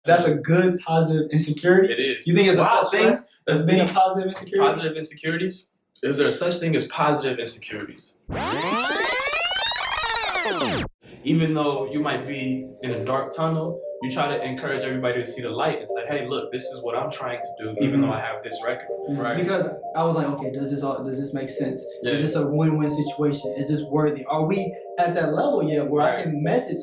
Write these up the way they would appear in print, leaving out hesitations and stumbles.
That's a good positive insecurity. It is. You think it's a such thing as being a positive insecurity? Positive insecurities? Is there such thing as positive insecurities? Even though you might be in a dark tunnel, you try to encourage everybody to see the light and say, hey, look, this is what I'm trying to do, even though I have this record. Right? Because I was like, okay, does this make sense? Yeah. Is this a win-win situation? Is this worthy? Are we at that level yet where I can message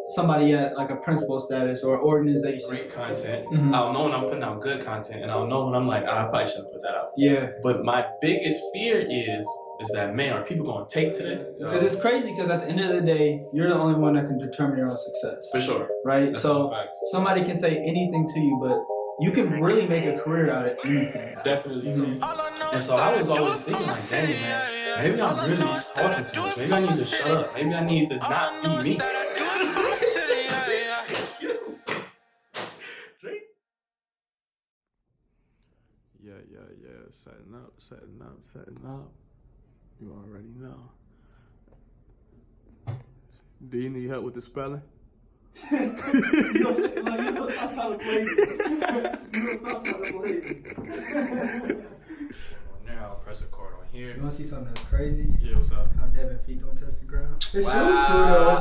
somebody at like a principal status or organization? Great content. I'll know when I'm putting out good content, and I'll know when I'm like, I probably shouldn't put that out. Yeah. But my biggest fear is that, man, are people going to take to this? Because it's crazy, because at the end of the day, you're the only one that can determine your own success. For sure. Right? So somebody can say anything to you, but you can really make a career out of anything. Definitely. And so I was always thinking like, dang, man, maybe I'm really talking too much. Maybe I need to shut up. Maybe I need to not be me. Yeah. Setting up. You already know. Do you need help with the spelling? I'm trying to play Now I'll press record on here. You want to see something that's crazy? Yeah, what's up? How Devin feet don't touch the ground. His shoes cool though.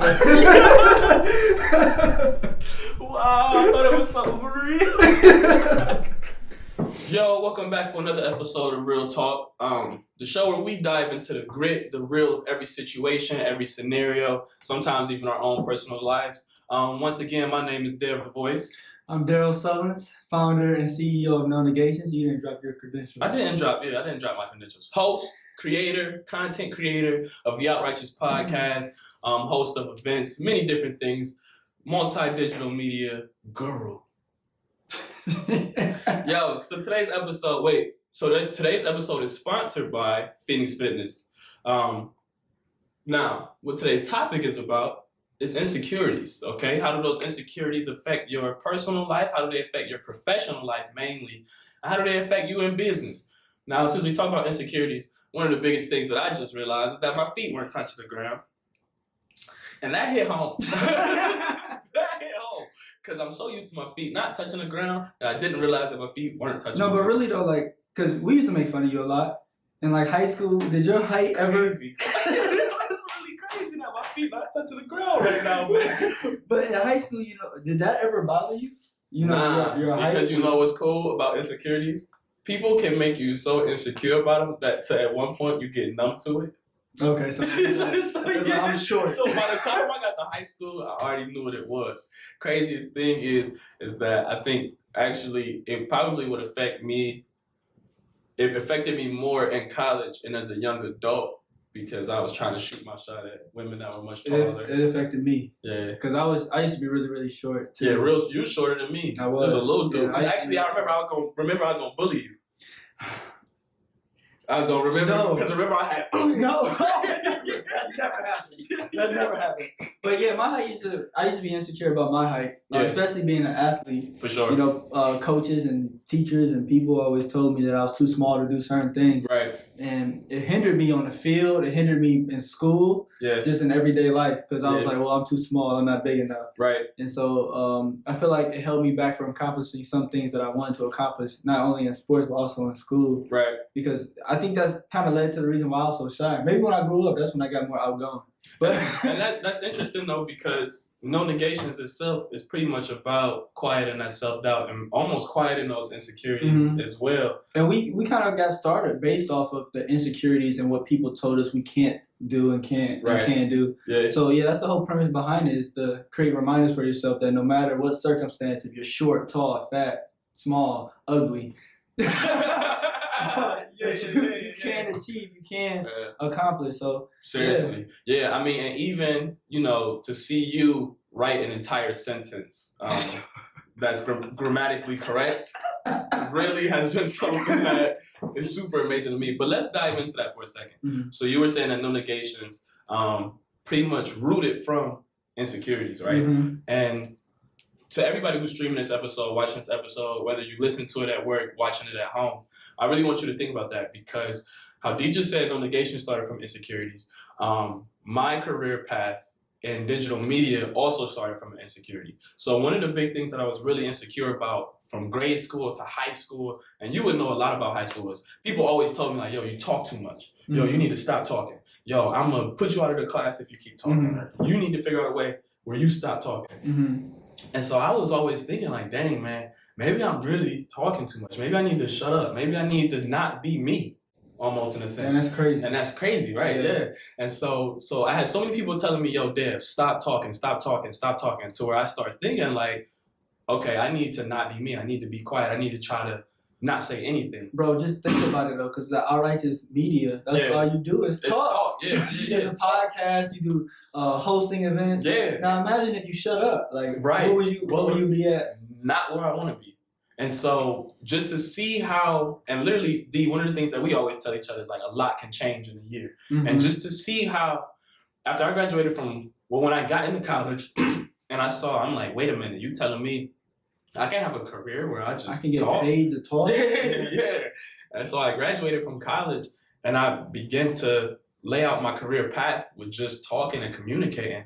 Wow, I thought it was something real. Yo, welcome back for another episode of Real Talk. The show where we dive into the grit, the real of every situation, every scenario, sometimes even our own personal lives. Once again, my name is Darrell the Voice. I'm Darrell Sullins, founder and CEO of No Negations. You didn't drop your credentials. I didn't drop my credentials. Host, creator, content creator of the Outrighteous podcast, host of events, many different things, multi-digital media guru. Yo, so today's episode is sponsored by Phoenix Fitness. Now, what today's topic is about is insecurities, okay? How do those insecurities affect your personal life? How do they affect your professional life mainly? And how do they affect you in business? Now, since we talk about insecurities, one of the biggest things that I just realized is that my feet weren't touching the ground. And that hit home. Because I'm so used to my feet not touching the ground that I didn't realize that my feet weren't touching the ground. No, but really though, like, because we used to make fun of you a lot. In like high school, did your height ever... That's really crazy that my feet not touching the ground right now, man. But in high school, did that ever bother you? Nah, because you know what's cool about insecurities? People can make you so insecure about them that at one point you get numb to it. Okay, so yeah. I'm sure. So by the time I got to high school, I already knew what it was. Craziest thing is that I think actually it probably would affect me. It affected me more in college and as a young adult because I was trying to shoot my shot at women that were much taller. It affected me. Yeah. Because I used to be really, really short too. Yeah, you were shorter than me. I was. A little dude. Yeah, I remember I was gonna bully you. I was gonna remember because remember I had no. That never happened. But yeah, my height I used to be insecure about my height, especially being an athlete. For sure. Coaches and teachers and people always told me that I was too small to do certain things. Right. And it hindered me on the field. It hindered me in school. Yeah. Just in everyday life because I was like, well, I'm too small. I'm not big enough. Right. And so I feel like it held me back from accomplishing some things that I wanted to accomplish, not only in sports but also in school. Right. Because I think that's kind of led to the reason why I was so shy. Maybe when I grew up, that's when I got more outgoing. But and that's interesting though because No Negations itself is pretty much about quieting that self-doubt and almost quieting those insecurities as well. And we kind of got started based off of the insecurities and what people told us we can't do and can't do. Yeah. So yeah, that's the whole premise behind it, is to create reminders for yourself that no matter what circumstance, if you're short, tall, fat, small, ugly, you can achieve, you can accomplish. So seriously, yeah. I mean, and even to see you write an entire sentence that's grammatically correct really has been something that is super amazing to me. But let's dive into that for a second. Mm-hmm. So you were saying that No Negations pretty much rooted from insecurities, right? Mm-hmm. And to everybody who's streaming this episode, watching this episode, whether you listen to it at work, watching it at home, I really want you to think about that because how D just said No Negation started from insecurities. My career path in digital media also started from an insecurity. So one of the big things that I was really insecure about from grade school to high school, and you would know a lot about high school, was people always told me like, yo, you talk too much. Yo, you need to stop talking. Yo, I'm gonna put you out of the class if you keep talking. You need to figure out a way where you stop talking. And so I was always thinking like, dang, man, maybe I'm really talking too much. Maybe I need to shut up. Maybe I need to not be me, almost in a sense. And that's crazy. And that's crazy, right? Yeah. And so I had so many people telling me, yo, Dev, stop talking, to where I started thinking like, okay, I need to not be me. I need to be quiet. I need to try to not say anything. Bro, just think about it though, because the outrighteous media, that's all you do is talk. Yeah. You do the podcast, you do hosting events. Yeah. Now imagine if you shut up. Like, right. Where would you be at? Not where I want to be. And so just to see how, and literally, one of the things that we always tell each other is like a lot can change in a year. And just to see how, after I graduated when I got into college, and I'm like, wait a minute, you telling me I can't have a career where I can get paid to talk? Yeah. And so I graduated from college and I began to lay out my career path with just talking and communicating.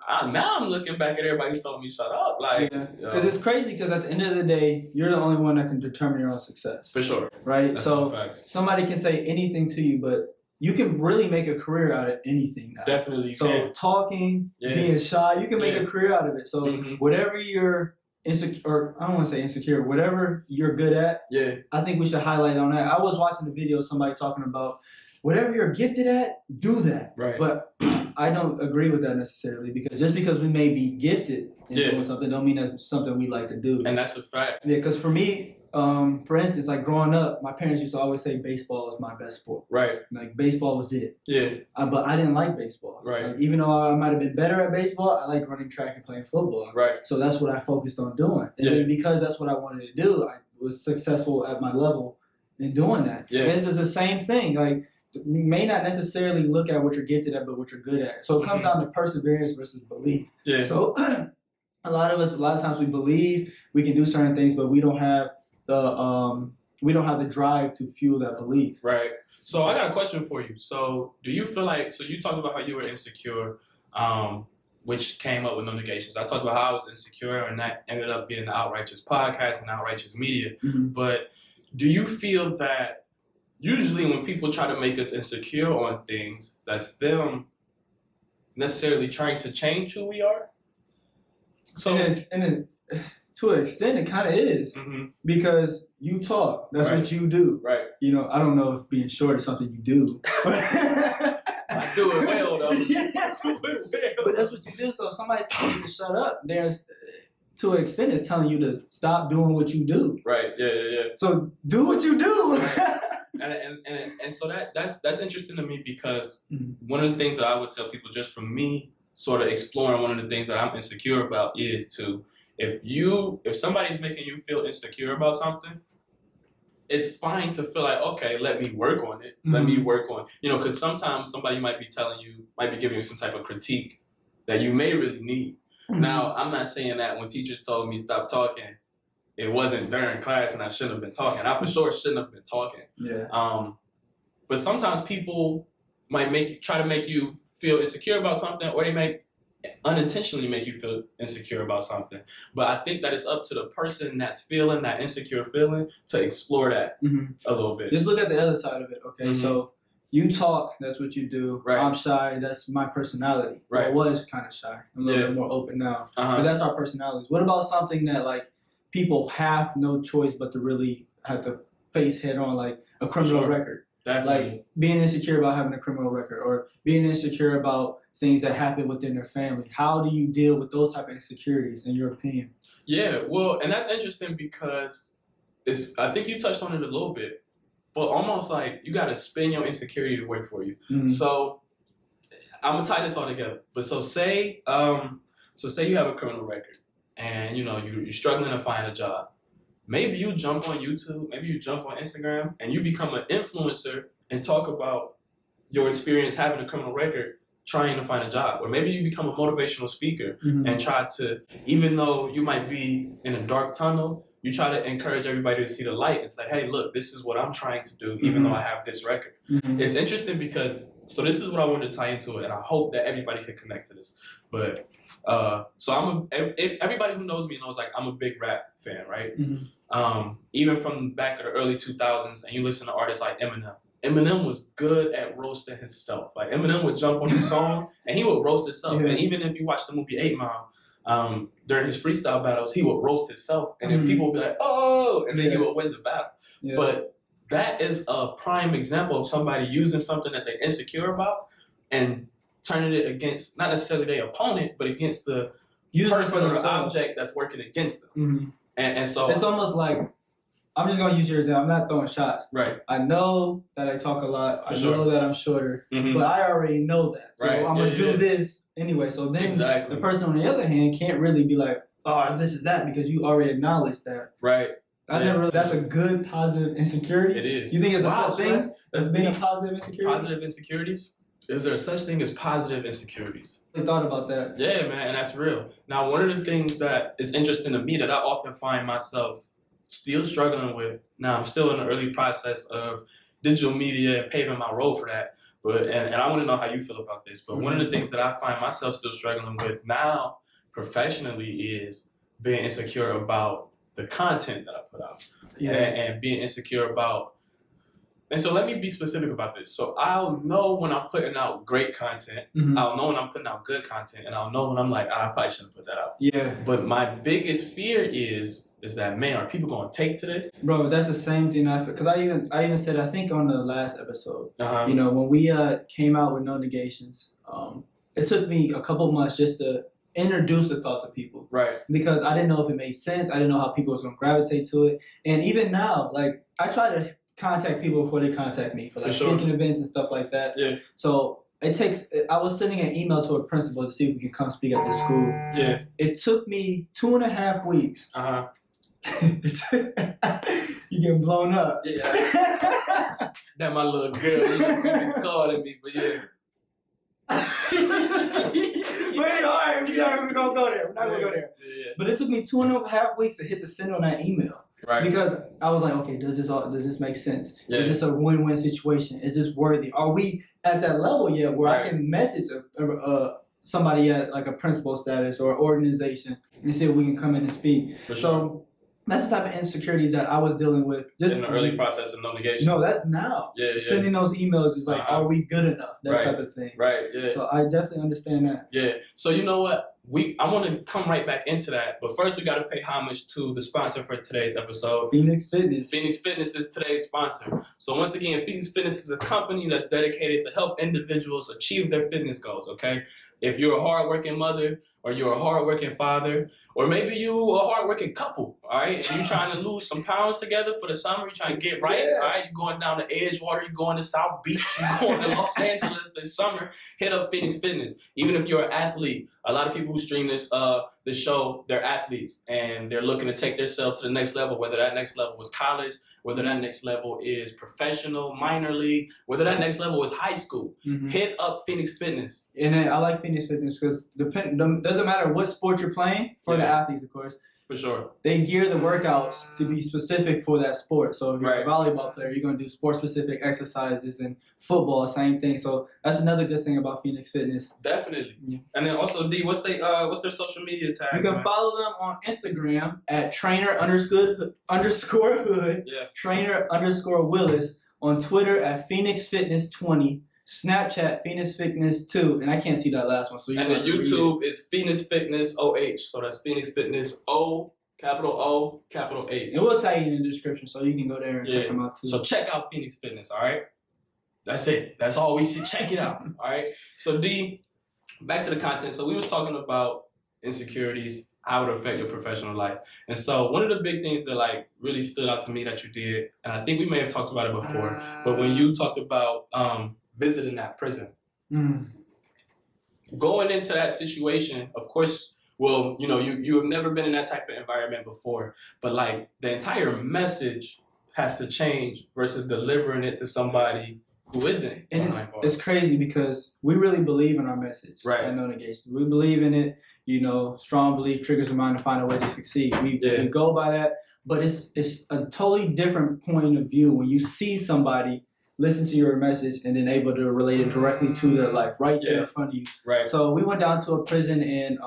Now I'm looking back at everybody who told me shut up. Like, because it's crazy because at the end of the day, you're the only one that can determine your own success. For sure. Right? That's so somebody can say anything to you, but you can really make a career out of anything now. Definitely. So talking, being shy, you can make a career out of it. So whatever you're insecure, or I don't want to say insecure, whatever you're good at, I think we should highlight on that. I was watching the video of somebody talking about whatever you're gifted at, do that. Right. But I don't agree with that necessarily because just because we may be gifted in doing something don't mean that's something we like to do. And that's a fact. Yeah, because for me, for instance, like growing up, my parents used to always say baseball was my best sport. Right. Like baseball was it. Yeah. But I didn't like baseball. Right. Like, even though I might have been better at baseball, I liked running track and playing football. Right. So that's what I focused on doing. And then because that's what I wanted to do, I was successful at my level in doing that. Yeah. And this is the same thing. Like, you may not necessarily look at what you're gifted at, but what you're good at. So it comes down to perseverance versus belief. Yeah. So a lot of times we believe we can do certain things, but we don't have the drive to fuel that belief. Right. So I got a question for you. So do you feel like, so you talked about how you were insecure, which came up with no negations. I talked about how I was insecure and that ended up being the Outrighteous podcast and Outrighteous Media. But do you feel that usually when people try to make us insecure on things, that's them necessarily trying to change who we are? So to an extent, it kind of is because you talk. That's what you do. Right. You know, I don't know if being short is something you do. I do it well, though. I do it well. But that's what you do. So if somebody's telling you to shut up, there's, to an extent, it's telling you to stop doing what you do. Right. Yeah. So do what you do. And so that's interesting to me because one of the things that I would tell people just from me sort of exploring one of the things that I'm insecure about is to, if somebody's making you feel insecure about something, it's fine to feel like, okay, let me work on it. Let me work on, because sometimes somebody might be giving you some type of critique that you may really need. Now, I'm not saying that when teachers told me stop talking, it wasn't during class and I shouldn't have been talking. I for sure shouldn't have been talking. Yeah. But sometimes people might try to make you feel insecure about something, or they may unintentionally make you feel insecure about something. But I think that it's up to the person that's feeling that insecure feeling to explore that a little bit. Just look at the other side of it, okay? So you talk, that's what you do. Right. I'm shy, that's my personality. Right. I was kind of shy. I'm a little bit more open now. But that's our personalities. What about something that, like, people have no choice but to really have to face head on, like a criminal record? Definitely. Like being insecure about having a criminal record or being insecure about things that happen within their family. How do you deal with those type of insecurities, in your opinion? Yeah, well, and that's interesting because I think you touched on it a little bit, but almost like you got to spin your insecurity to work for you. So I'm gonna tie this all together. But so say you have a criminal record and you're struggling to find a job. Maybe you jump on YouTube, maybe you jump on Instagram, and you become an influencer and talk about your experience having a criminal record, trying to find a job. Or maybe you become a motivational speaker and try to, even though you might be in a dark tunnel, you try to encourage everybody to see the light and say, hey, look, this is what I'm trying to do, even though I have this record. It's interesting because So this is what I wanted to tie into it, and I hope that everybody can connect to this. But so everybody who knows me knows like I'm a big rap fan, right? Mm-hmm. Even from back in the early 2000s, and you listen to artists like Eminem. Eminem was good at roasting himself. Like Eminem would jump on his song and he would roast himself. Yeah. And even if you watch the movie 8 Mile, during his freestyle battles, he would roast himself, and then people would be like, "Oh," and then he would win the battle. Yeah. But that is a prime example of somebody using something that they're insecure about and turning it against not necessarily their opponent, but against the person or object that's working against them. Mm-hmm. And so it's almost like, I'm just gonna use your example. I'm not throwing shots. Right. I know that I talk a lot. I know that I'm shorter, Mm-hmm. but I already know that. So Right. I'm gonna do this anyway. So then the person on the other hand can't really be like, "Oh, this is that," because you already acknowledged that. Right. That's a good positive insecurity. It is. You think it's a such thing that's being a deep. positive insecurity? Positive insecurities? Is there such thing as positive insecurities? I thought about that. Yeah, man, and that's real. Now, one of the things that is interesting to me that I often find myself still struggling with. Now, I'm still in the early process of digital media and paving my road for that. But and I want to know how you feel about this. But one of the things that I find myself still struggling with now professionally is being insecure about the content that I put out. Yeah. And being insecure about. And so let me be specific about this. So I'll know when I'm putting out great content. Mm-hmm. I'll know when I'm putting out good content. And I'll know when I'm like, I probably shouldn't put that out. Yeah. But my biggest fear is that, man, are people going to take to this? Bro, that's the same thing I feel. Because I even said, I think on the last episode, Uh-huh. you know, when we came out with No Negations, it took me a couple months just to introduce the thought to people. Right. Because I didn't know if it made sense. I didn't know how people was going to gravitate to it. And even now, like, I try to contact people before they contact me for like speaking events and stuff like that. Yeah. So I was sending an email to a principal to see if we could come speak at the school. Yeah. It took me 2.5 weeks. Uh-huh. You get blown up. Yeah. That my little girl, she been calling me, but yeah. Wait, all right, we're not gonna go there. We're not gonna go there. Yeah. But it took me 2.5 weeks to hit the send on that email. Right. Because I was like, okay, does this make sense? Yeah. Is this a win-win situation? Is this worthy? Are we at that level yet where I can message somebody at like a principal status or organization and see if we can come in and speak? For sure. So that's the type of insecurities that I was dealing with. Just in the early process of No Negations. No, that's now. Yeah. Sending those emails is like, are we good enough? That type of thing. Right, yeah. So I definitely understand that. Yeah. So you know what? I want to come right back into that, but first we got to pay homage to the sponsor for today's episode. Phoenix Fitness. Phoenix Fitness is today's sponsor. So once again, Phoenix Fitness is a company that's dedicated to help individuals achieve their fitness goals, okay? If you're a hardworking mother, or you're a hardworking father, or maybe you a hardworking couple, all right? And you're trying to lose some pounds together for the summer, you're trying to get right, all right? You're going down to Edgewater, you're going to South Beach, you're going to Los Angeles this summer, hit up Phoenix Fitness. Even if you're an athlete, a lot of people who stream this show, they're athletes, and they're looking to take themselves to the next level, whether that next level was college, whether that next level is professional, minor league, whether that next level is high school. Mm-hmm. Hit up Phoenix Fitness. And then I like Phoenix Fitness because doesn't matter what sport you're playing, for the athletes, of course. For sure. They gear the workouts to be specific for that sport. So if you're a volleyball player, you're going to do sport-specific exercises, and football, same thing. So that's another good thing about Phoenix Fitness. Definitely. Yeah. And then also, D, what's their social media tag? You can follow them on Instagram at trainer_hood, yeah. trainer_Willis, on Twitter at Phoenix Fitness 20, Snapchat Phoenix Fitness 2, and I can't see that last one. So and the YouTube is Phoenix Fitness OH. So that's Phoenix Fitness O, capital H. And we'll tag you in the description so you can go there and check them out too. So check out Phoenix Fitness, all right? That's it. That's all we see. Check it out, all right? So D, back to the content. So we was talking about insecurities, how it would affect your professional life. And so one of the big things that like really stood out to me that you did, and I think we may have talked about it before, but when you talked about visiting that prison, going into that situation, of course, well, you know, you have never been in that type of environment before, but like the entire message has to change versus delivering it to somebody who isn't. And it's crazy because we really believe in our message. Right. At No Negation. We believe in it. You know, strong belief triggers the mind to find a way to succeed. We go by that, but it's a totally different point of view when you see somebody listen to your message and then able to relate it directly to their life right there in front of you. Right. So we went down to a prison in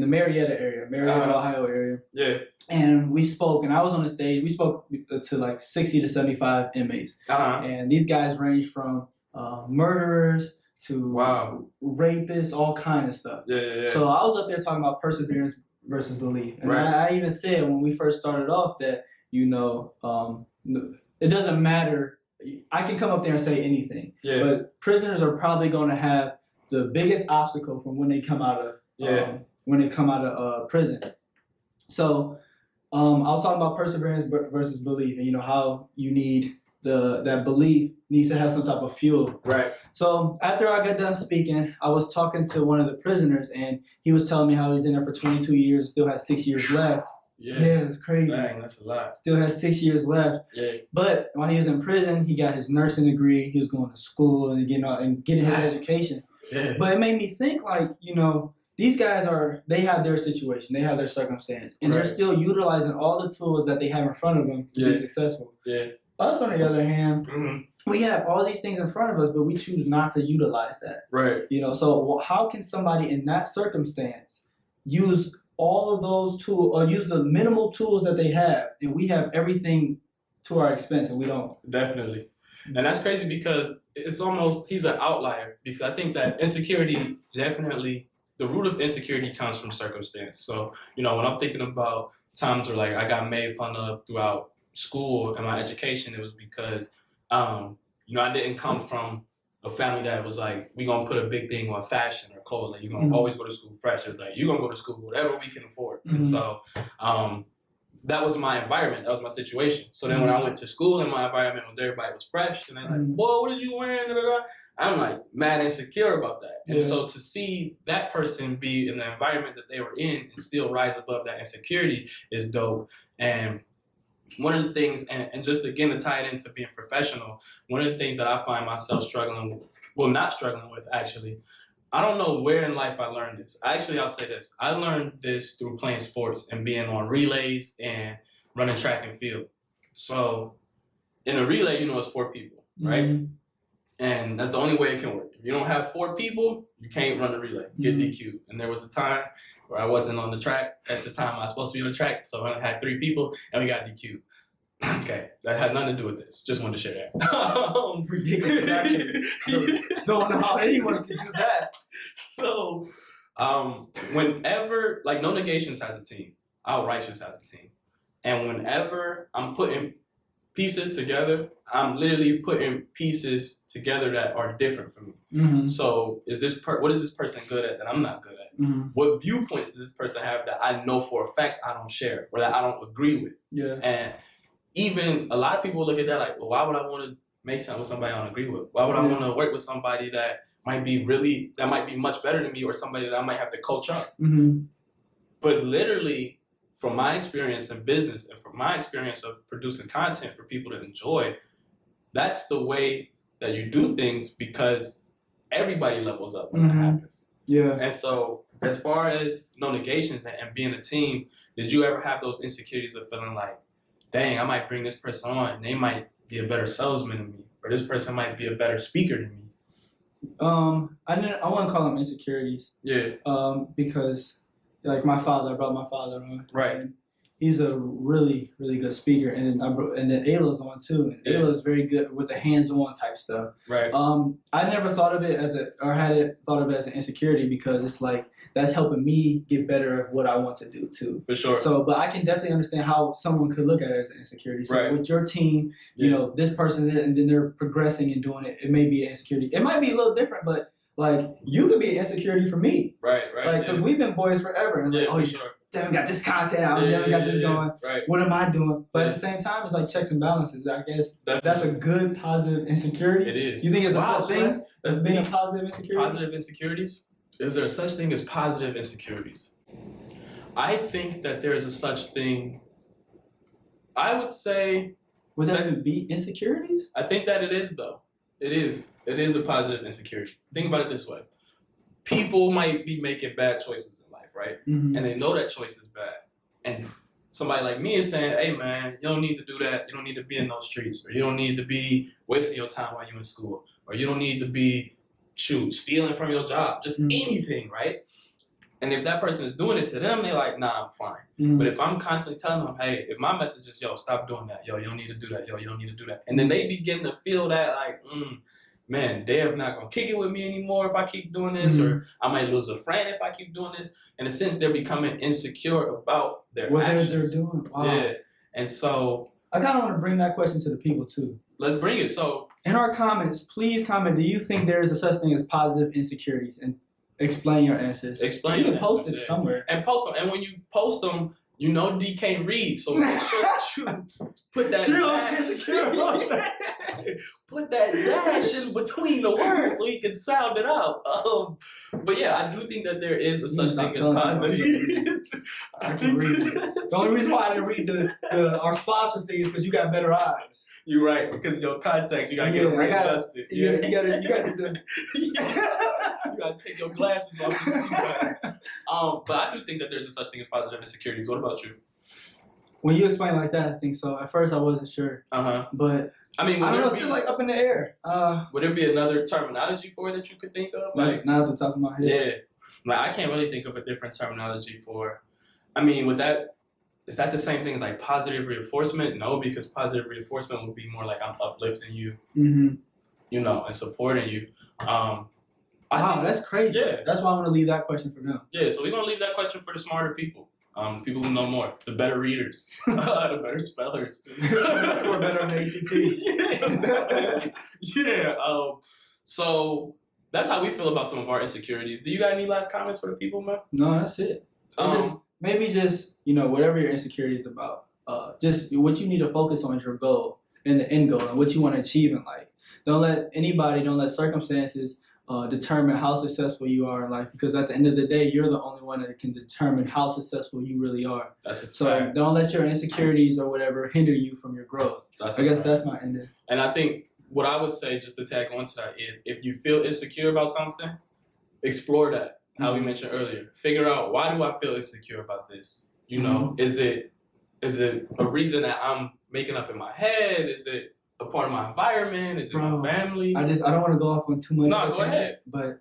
the Marietta area, Ohio area. Yeah. And we spoke, and I was on the stage. We spoke to like 60 to 75 inmates. And these guys range from murderers to rapists, all kind of stuff. Yeah. So I was up there talking about perseverance versus belief. And I even said when we first started off that, it doesn't matter. I can come up there and say anything. Yeah. But prisoners are probably going to have the biggest obstacle from when they come out of prison. So I was talking about perseverance versus belief, and how you need that belief needs to have some type of fuel. Right. So after I got done speaking, I was talking to one of the prisoners, and he was telling me how he's in there for 22 years and still has 6 years left. Yeah, it's crazy. Dang, that's a lot. Still has 6 years left. Yeah. But while he was in prison, he got his nursing degree. He was going to school and getting his education. Yeah. But it made me think, these guys they have their situation, they have their circumstance, and they're still utilizing all the tools that they have in front of them to be successful. Yeah. Us, on the other hand, we have all these things in front of us, but we choose not to utilize that. Right. So how can somebody in that circumstance use all of those tools, or use the minimal tools that they have, and we have everything to our expense, and we don't? Definitely. And that's crazy because it's almost, he's an outlier, because I think that insecurity definitely, the root of insecurity comes from circumstance. So, when I'm thinking about times where I got made fun of throughout school and my education, it was because, I didn't come from a family that was like, we gonna put a big thing on fashion or clothes. You're gonna always go to school fresh. It's you're gonna go to school whatever we can afford. And so that was my environment. That was my situation. So then when I went to school and my environment everybody was fresh, and they're like, whoa, what are you wearing? I'm mad insecure about that. And so to see that person be in the environment that they were in and still rise above that insecurity is dope. And one of the things, and just again to tie it into being professional, one of the things that I find myself not struggling with actually, I don't know where in life I learned this. Actually, I'll say this. I learned this through playing sports and being on relays and running track and field. So in a relay, it's 4 people, right? And that's the only way it can work. If you don't have 4 people, you can't run the relay. Get DQ'd. And there was a time where I wasn't on the track at the time I was supposed to be on the track, so I had 3 people, and we got DQ'd. Okay, that has nothing to do with this. Just wanted to share that. Ridiculous, actually. Don't know how anyone can do that. So, whenever, No Negations has a team, Outrighteous has a team, and whenever I'm putting pieces together, I'm literally putting pieces together that are different from me. So what is this person good at that I'm not good at? What viewpoints does this person have that I know for a fact I don't share or that I don't agree with? Yeah. And even a lot of people look at that well, why would I want to make something with somebody I don't agree with? Why would I want to work with somebody that might be much better than me, or somebody that I might have to coach up? But literally, from my experience in business and from my experience of producing content for people to enjoy, that's the way that you do things, because everybody levels up when that happens. Yeah. And so as far as No Negations and being a team, did you ever have those insecurities of feeling like, dang, I might bring this person on and they might be a better salesman than me, or this person might be a better speaker than me? I wouldn't call them insecurities. Yeah. Because I brought my father on. Right. And he's a really, really good speaker. And then Ayla's on too. And Ayla is very good with the hands-on type stuff. Right. I never thought of it thought of it as an insecurity, because it's that's helping me get better at what I want to do too. For sure. So, but I can definitely understand how someone could look at it as an insecurity. So with your team, this person, and then they're progressing and doing it, it may be an insecurity. It might be a little different, but you could be an insecurity for me. Right. Because we've been boys forever. And sure. They haven't got this content out. They haven't got this going. Right. What am I doing? But at the same time, it's checks and balances. I guess that's a good, positive insecurity. It is. You think it's a such thing as being a positive insecurity? Positive insecurities? Is there a such thing as positive insecurities? I think that there is a such thing. I would say. Would that even be insecurities? I think that it is, though. It is. It is a positive insecurity. Think about it this way. People might be making bad choices in life, right? And they know that choice is bad. And somebody like me is saying, hey man, you don't need to do that. You don't need to be in those streets, or you don't need to be wasting your time while you're in school, or you don't need to be stealing from your job, just anything, right? And if that person is doing it to them, they're like, nah, I'm fine. But if I'm constantly telling them, hey, if my message is, yo, stop doing that, yo, you don't need to do that, yo, you don't need to do that, and then they begin to feel that like, man, they're not gonna kick it with me anymore if I keep doing this, or I might lose a friend if I keep doing this. In a sense, they're becoming insecure about their actions. What they're doing. Wow. Yeah. And so I kind of want to bring that question to the people too. Let's bring it. So in our comments, please comment. Do you think there is a such thing as positive insecurities? And explain your answers. Explain. You your can post answers, it somewhere. And post them. And when you post them, you know D can't read, so make sure that you put that put that dash in between the words so he can sound it out. But yeah, I do think that there is a such thing as positive. I can read it. The only reason why I didn't read our sponsor thing is because you got better eyes. You're right, because your contacts, you gotta get them readjusted. You gotta you gotta take your glasses off to see better. But I do think that there's a such thing as positive insecurities. What about you? When you explain like that, I think so. At first, I wasn't sure. But I mean, I don't know. Still like up in the air. Would there be another terminology for it that you could think of? Like not at the top of my head. Yeah. Like I can't really think of a different terminology for. I mean, with that, is that the same thing as like positive reinforcement? No, because positive reinforcement would be more like I'm uplifting you, you know, and supporting you. Wow, that's crazy. Yeah. That's why I want to leave that question for them. Yeah, so we're going to leave that question for the smarter people. People who know more. The better readers. The better spellers. Score better on ACT. Yeah. So that's how we feel about some of our insecurities. Do you got any last comments for the people, man? No, that's it. Maybe just, you know, whatever your insecurity is about. Just what you need to focus on is your goal and the end goal and what you want to achieve in life. Don't let circumstances determine how successful you are in life, because at the end of the day, you're the only one that can determine how successful you really are. That's a fact. So don't let your insecurities or whatever hinder you from your growth. I guess that's my ending. And I think what I would say, just to tag on to that, is if you feel insecure about something, explore that. How we mentioned earlier. Figure out, why do I feel insecure about this? You know, is it a reason that I'm making up in my head? Is it a part of my environment? Is it my family? I don't want to go off on too much. No, go ahead. But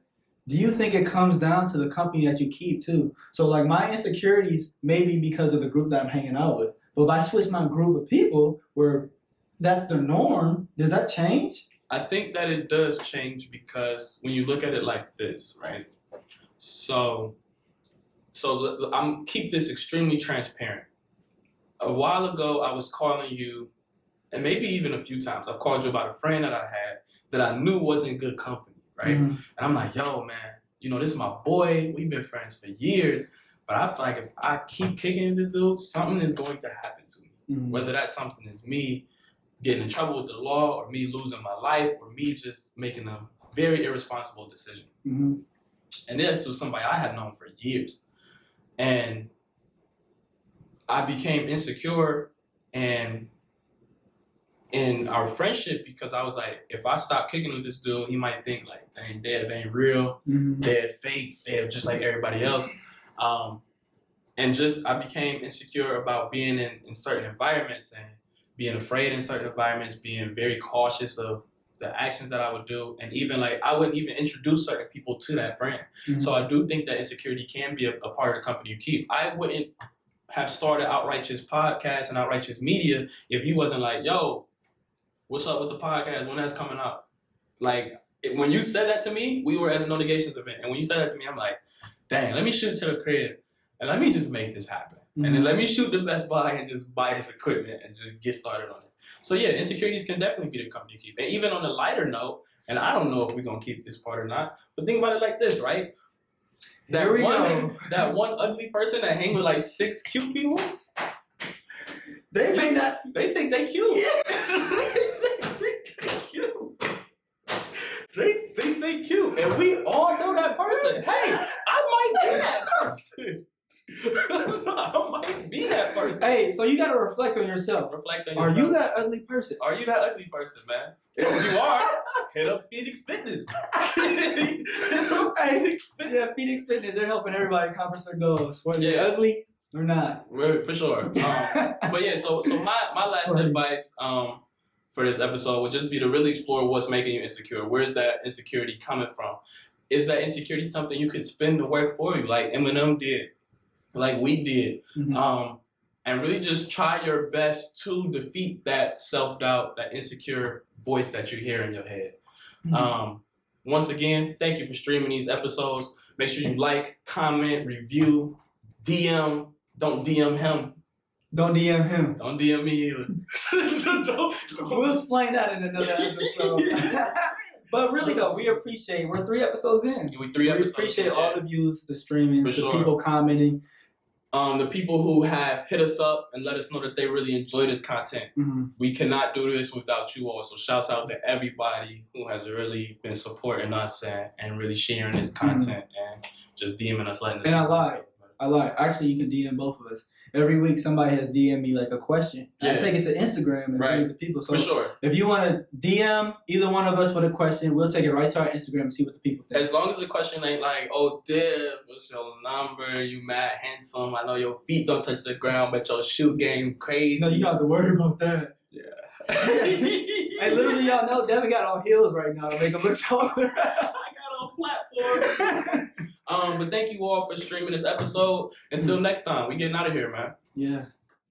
do you think it comes down to the company that you keep too? So like my insecurities may be because of the group that I'm hanging out with. But if I switch my group of people where that's the norm, does that change? I think that it does change, because when you look at it like this, right? So I'm keep this extremely transparent. A while ago, I was calling you, and maybe even a few times, I've called you about a friend that I had that I knew wasn't good company, right? And I'm like, yo, man, you know, this is my boy. We've been friends for years. But I feel like if I keep kicking this dude, something is going to happen to me. Whether that something is me getting in trouble with the law, or me losing my life, or me just making a very irresponsible decision. And this was somebody I had known for years. And I became insecure and in our friendship, because I was like, if I stop kicking with this dude, he might think like, they ain't dead, they ain't real, they're fake, they're just like everybody else. And just, I became insecure about being in certain environments and being afraid in certain environments, being very cautious of the actions that I would do. And even like, I wouldn't even introduce certain people to that friend. So I do think that insecurity can be a part of the company you keep. I wouldn't have started Outrighteous Podcast and Outrighteous Media if you wasn't like, yo, what's up with the podcast? When that's coming out? Like, when you said that to me, we were at a No Negations event. And when you said that to me, I'm like, dang, let me shoot to the crib and let me just make this happen. And then let me shoot to Best Buy and just buy this equipment and just get started on it. So yeah, insecurities can definitely be the company you keep. And even on a lighter note, and I don't know if we're going to keep this part or not, but think about it like this, right? That one ugly person that hang with like 6 cute people, they think they cute. They think they cute. And we all know that person. Hey, I might be that person. I might be that person. Hey, so you got to reflect on yourself. Reflect on yourself. Are you that ugly person? Are you that ugly person, man? If you are, hit up Phoenix Fitness. Yeah, Phoenix Fitness, they're helping everybody accomplish their goals. Whether they're ugly We're not. For sure. But yeah, so my last Funny. advice for this episode would just be to really explore what's making you insecure. Where's that insecurity coming from? Is that insecurity something you could spin to work for you, like Eminem did, like we did? Mm-hmm. And really just try your best to defeat that self-doubt, that insecure voice that you hear in your head. Mm-hmm. Once again, thank you for streaming these episodes. Make sure you like, comment, review, DM. Don't DM him. Don't DM him. Don't DM me either. don't. We'll explain that in another episode. But really though, we appreciate. We're 3 episodes in. We appreciate all the views, the streaming, the sure. people commenting. The people who have hit us up and let us know that they really enjoy this content. Mm-hmm. We cannot do this without you all. So shouts out to everybody who has really been supporting us and really sharing this content and just DMing us, letting us know. And I lied. Actually, you can DM both of us. Every week, somebody has DM'd me like a question. Yeah. I take it to Instagram and bring it to people. So for sure. if you want to DM either one of us with a question, we'll take it right to our Instagram and see what the people think. As long as the question ain't like, oh, Div, what's your number? You mad handsome. I know your feet don't touch the ground, but your shoe game crazy. No, you don't have to worry about that. Yeah. Hey, literally, y'all know Devin got on heels right now to make him look taller. I got on platform. But thank you all for streaming this episode. Until next time, we getting out of here, man. Yeah.